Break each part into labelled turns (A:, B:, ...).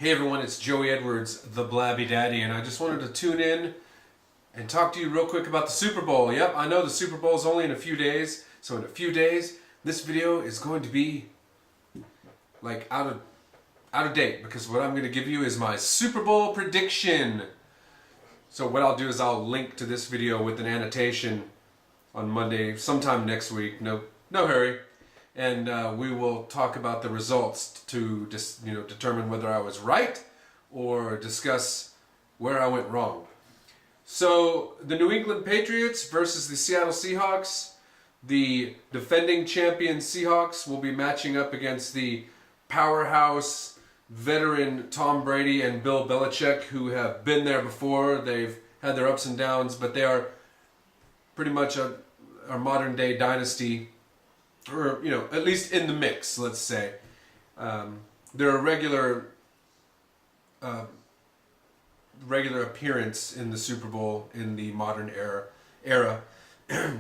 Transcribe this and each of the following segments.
A: Hey everyone, it's Joey Edwards, the Blabby Daddy, and I just wanted to tune in and talk to you real quick about the Super Bowl. Yep, I know the Super Bowl is only in a few days, so in a few days, this video is going to be like out of date because what I'm going to give you is my Super Bowl prediction. So what I'll do is I'll link to this video with an annotation on Monday, sometime next week. No hurry. And we will talk about the results to just determine whether I was right or discuss where I went wrong. So the New England Patriots versus the Seattle Seahawks. The defending champion Seahawks will be matching up against the powerhouse veteran Tom Brady and Bill Belichick, who have been there before. They've had their ups and downs, but they are pretty much a modern day dynasty. Or, at least in the mix, let's say. They're a regular appearance in the Super Bowl in the modern era.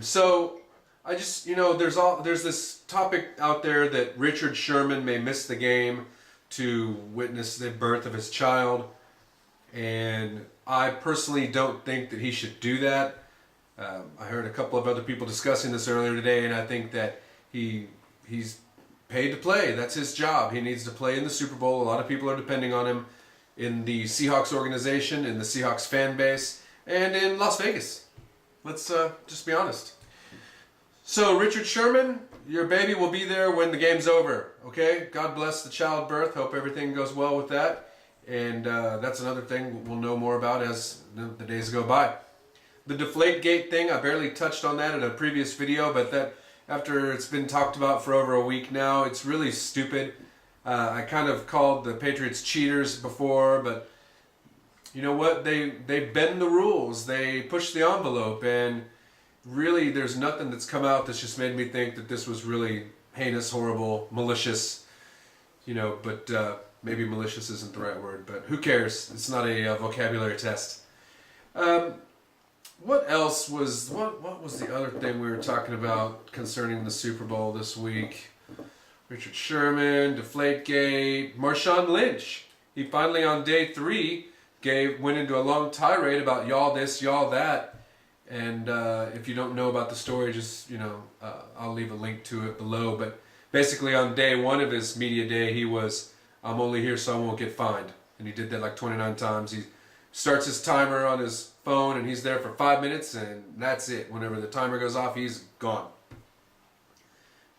A: So, I just, there's this topic out there that Richard Sherman may miss the game to witness the birth of his child. And I personally don't think that he should do that. I heard a couple of other people discussing this earlier today, and I think that he's paid to play. That's his job. He needs to play in the Super Bowl. A lot of people are depending on him in the Seahawks organization, in the Seahawks fan base, and in Las Vegas. Let's just be honest. So Richard Sherman, your baby will be there when the game's over. Okay? God bless the childbirth. Hope everything goes well with that. And that's another thing we'll know more about as the days go by. The Deflategate thing, I barely touched on that in a previous video, but that after it's been talked about for over a week now, it's really stupid. I kind of called the Patriots cheaters before, but you know what? They bend the rules. They push the envelope, and really there's nothing that's come out that's just made me think that this was really heinous, horrible, malicious. But maybe malicious isn't the right word, but who cares? It's not a vocabulary test. What else was, what was the other thing we were talking about concerning the Super Bowl this week? Richard Sherman, Deflategate, Marshawn Lynch. He finally on day 3 went into a long tirade about y'all this, y'all that. And if you don't know about the story, just, I'll leave a link to it below. But basically on day 1 of his media day, he was, I'm only here so I won't get fined. And he did that like 29 times. He starts his timer on his phone and he's there for 5 minutes and that's it. Whenever the timer goes off, he's gone.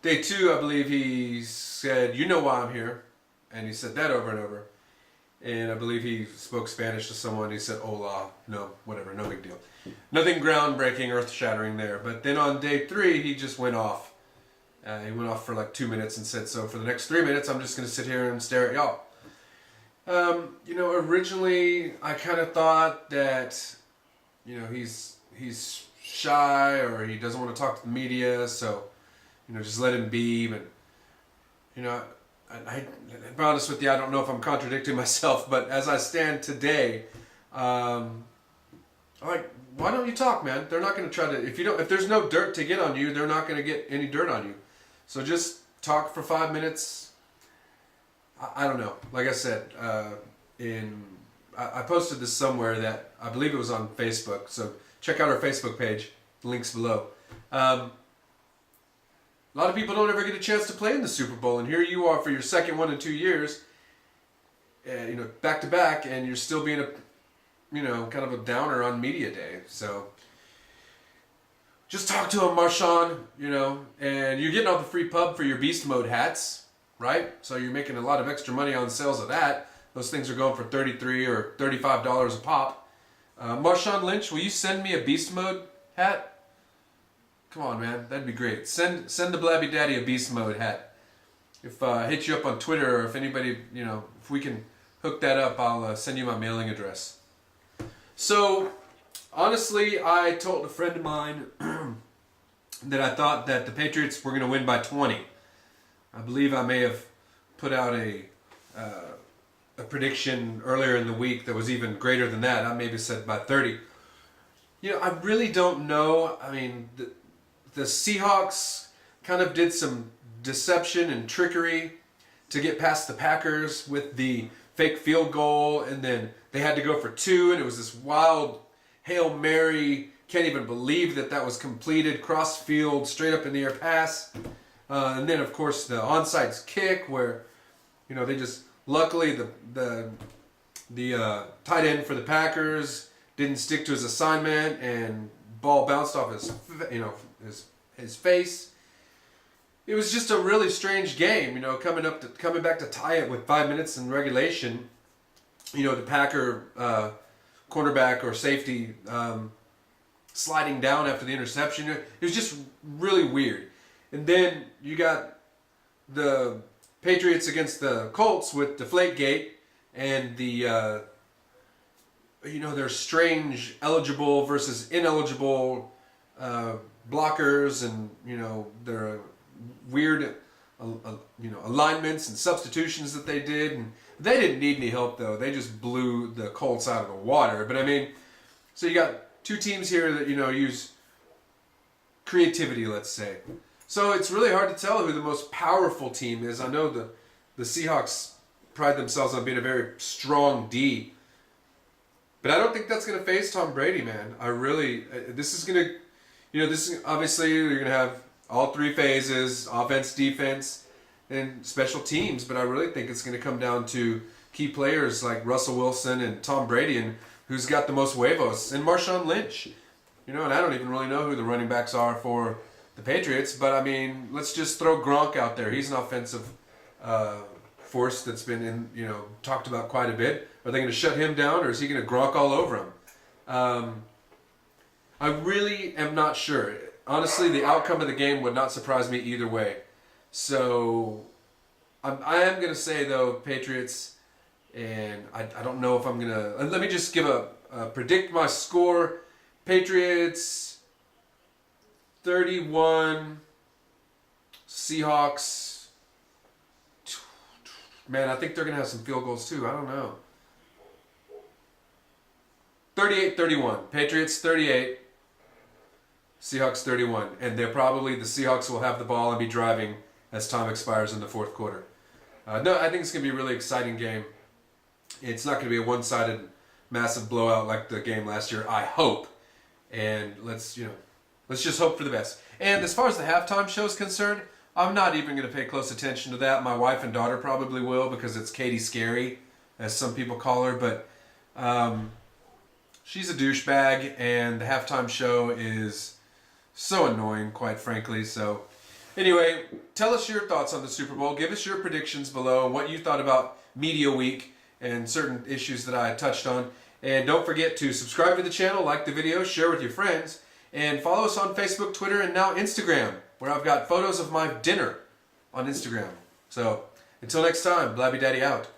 A: Day 2, I believe he said, you know why I'm here. And he said that over and over. And I believe he spoke Spanish to someone. He said, hola, no, whatever, no big deal. Nothing groundbreaking, earth-shattering there. But then on day 3, he just went off. He went off for like 2 minutes and said, so for the next 3 minutes, I'm just going to sit here and stare at y'all. Originally I kind of thought that, he's shy or he doesn't want to talk to the media, so, just let him be. But, I'll be honest with you, I don't know if I'm contradicting myself, but as I stand today, I'm like, why don't you talk, man? They're not going to try to, if there's no dirt to get on you, they're not going to get any dirt on you. So just talk for 5 minutes. I don't know. Like I said, I posted this somewhere that I believe it was on Facebook. So check out our Facebook page. The link's below. A lot of people don't ever get a chance to play in the Super Bowl, and here you are for your second one in 2 years, back to back, and you're still being kind of a downer on media day. So just talk to him, Marshawn. And you're getting all the free pub for your Beast Mode hats. Right? So you're making a lot of extra money on sales of that. Those things are going for $33 or $35 a pop. Marshawn Lynch, will you send me a Beast Mode hat? Come on, man. That'd be great. Send the Blabby Daddy a Beast Mode hat. If I hit you up on Twitter, or if anybody, if we can hook that up, I'll send you my mailing address. So, honestly, I told a friend of mine that I thought that the Patriots were going to win by 20. I believe I may have put out a prediction earlier in the week that was even greater than that. I maybe said by 30. I really don't know. I mean, the Seahawks kind of did some deception and trickery to get past the Packers with the fake field goal, and then they had to go for 2, and it was this wild Hail Mary, can't even believe that was completed, cross field, straight up in the air pass. And then, of course, the onside kick where, they just, luckily the tight end for the Packers didn't stick to his assignment, and ball bounced off his face. It was just a really strange game, coming back to tie it with 5 minutes in regulation. The Packer cornerback or safety sliding down after the interception. It was just really weird. And then you got the Patriots against the Colts with Deflategate and the their strange eligible versus ineligible blockers, and their weird alignments and substitutions that they did. And they didn't need any help, though. They just blew the Colts out of the water. But I mean, so you got two teams here that use creativity, let's say. So it's really hard to tell who the most powerful team is. I know the Seahawks pride themselves on being a very strong D, but I don't think that's going to phase Tom Brady, man. This is going to, this is obviously you're going to have all three phases: offense, defense, and special teams. But I really think it's going to come down to key players like Russell Wilson and Tom Brady, and who's got the most huevos, and Marshawn Lynch. And I don't even really know who the running backs are for the Patriots, but I mean, let's just throw Gronk out there. He's an offensive force that's been talked about quite a bit. Are they going to shut him down, or is he going to Gronk all over him? I really am not sure. Honestly, the outcome of the game would not surprise me either way. So I am going to say, though, Patriots, and I don't know if I'm going to... Let me just give predict my score. Patriots 31, Seahawks... Man, I think they're going to have some field goals too. I don't know. 38-31. Patriots 38. Seahawks 31. And the Seahawks will have the ball and be driving as time expires in the fourth quarter. No, I think it's going to be a really exciting game. It's not going to be a one-sided massive blowout like the game last year, I hope. And let's just hope for the best. And as far as the halftime show is concerned, I'm not even going to pay close attention to that. My wife and daughter probably will, because it's Katy Scary, as some people call her. But she's a douchebag, and the halftime show is so annoying, quite frankly. So anyway, tell us your thoughts on the Super Bowl. Give us your predictions below and what you thought about Media Week and certain issues that I touched on. And don't forget to subscribe to the channel, like the video, share with your friends, and follow us on Facebook, Twitter, and now Instagram, where I've got photos of my dinner on Instagram. So, until next time, Blabby Daddy out.